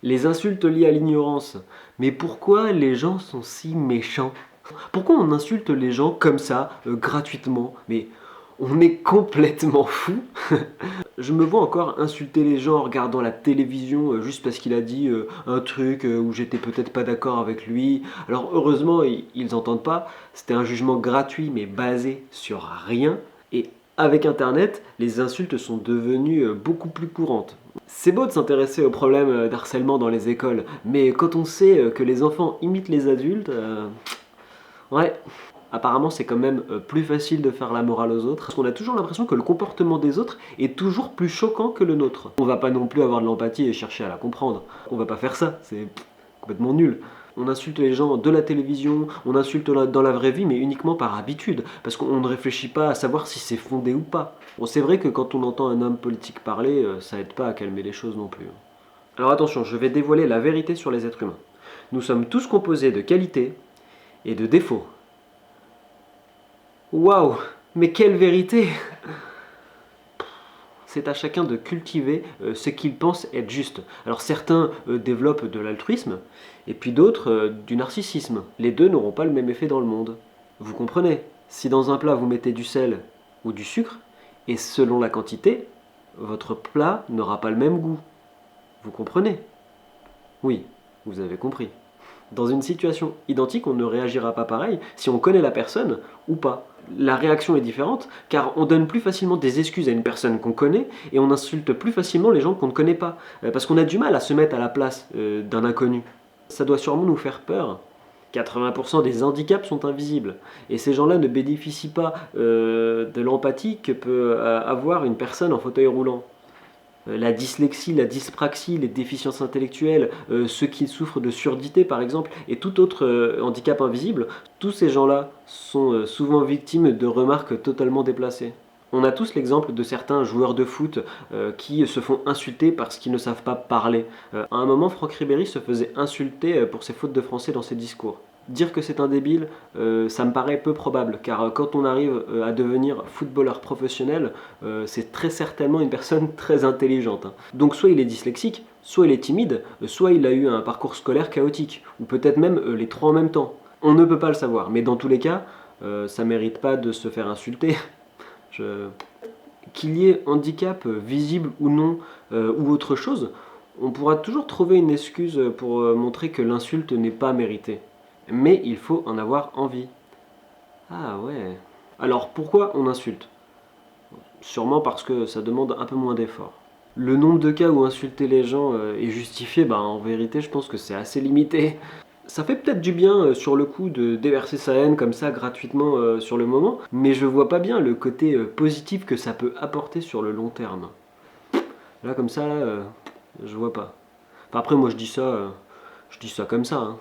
Les insultes liées à l'ignorance. Mais pourquoi les gens sont si méchants? Pourquoi on insulte les gens comme ça, gratuitement? Mais on est complètement fou. Je me vois encore insulter les gens en regardant la télévision juste parce qu'il a dit un truc où j'étais peut-être pas d'accord avec lui. Alors heureusement, ils entendent pas. C'était un jugement gratuit mais basé sur rien. Et avec Internet, les insultes sont devenues beaucoup plus courantes. C'est beau de s'intéresser aux problèmes d'harcèlement dans les écoles, mais quand on sait que les enfants imitent les adultes, ouais, apparemment c'est quand même plus facile de faire la morale aux autres, parce qu'on a toujours l'impression que le comportement des autres est toujours plus choquant que le nôtre. On va pas non plus avoir de l'empathie et chercher à la comprendre. On va pas faire ça, c'est complètement nul. On insulte les gens de la télévision, on insulte dans la vraie vie, mais uniquement par habitude, parce qu'on ne réfléchit pas à savoir si c'est fondé ou pas. Bon, c'est vrai que quand on entend un homme politique parler, ça aide pas à calmer les choses non plus. Alors attention, je vais dévoiler la vérité sur les êtres humains. Nous sommes tous composés de qualités et de défauts. Waouh, mais quelle vérité! C'est à chacun de cultiver ce qu'il pense être juste. Alors certains développent de l'altruisme, et puis d'autres du narcissisme. Les deux n'auront pas le même effet dans le monde. Vous comprenez? Si dans un plat vous mettez du sel ou du sucre, et selon la quantité, votre plat n'aura pas le même goût. Vous comprenez? Oui, vous avez compris. Dans une situation identique, on ne réagira pas pareil si on connaît la personne ou pas. La réaction est différente car on donne plus facilement des excuses à une personne qu'on connaît et on insulte plus facilement les gens qu'on ne connaît pas. Parce qu'on a du mal à se mettre à la place d'un inconnu. Ça doit sûrement nous faire peur. 80% des handicaps sont invisibles et ces gens-là ne bénéficient pas de l'empathie que peut avoir une personne en fauteuil roulant. La dyslexie, la dyspraxie, les déficiences intellectuelles, ceux qui souffrent de surdité par exemple, et tout autre handicap invisible, tous ces gens-là sont souvent victimes de remarques totalement déplacées. On a tous l'exemple de certains joueurs de foot qui se font insulter parce qu'ils ne savent pas parler. À un moment, Franck Ribéry se faisait insulter pour ses fautes de français dans ses discours. Dire que c'est un débile, ça me paraît peu probable, car quand on arrive à devenir footballeur professionnel, c'est très certainement une personne très intelligente. Hein. Donc soit il est dyslexique, soit il est timide, soit il a eu un parcours scolaire chaotique, ou peut-être même les trois en même temps. On ne peut pas le savoir, mais dans tous les cas, ça mérite pas de se faire insulter. Je... Qu'il y ait handicap visible ou non, ou autre chose, on pourra toujours trouver une excuse pour montrer que l'insulte n'est pas méritée. Mais il faut en avoir envie. Ah ouais. Alors pourquoi on insulte? Sûrement parce que ça demande un peu moins d'effort. Le nombre de cas où insulter les gens est justifié, bah en vérité je pense que c'est assez limité. Ça fait peut-être du bien sur le coup de déverser sa haine comme ça gratuitement sur le moment, mais je vois pas bien le côté positif que ça peut apporter sur le long terme. Là comme ça, là, je vois pas. Enfin, après moi je dis ça comme ça. Hein.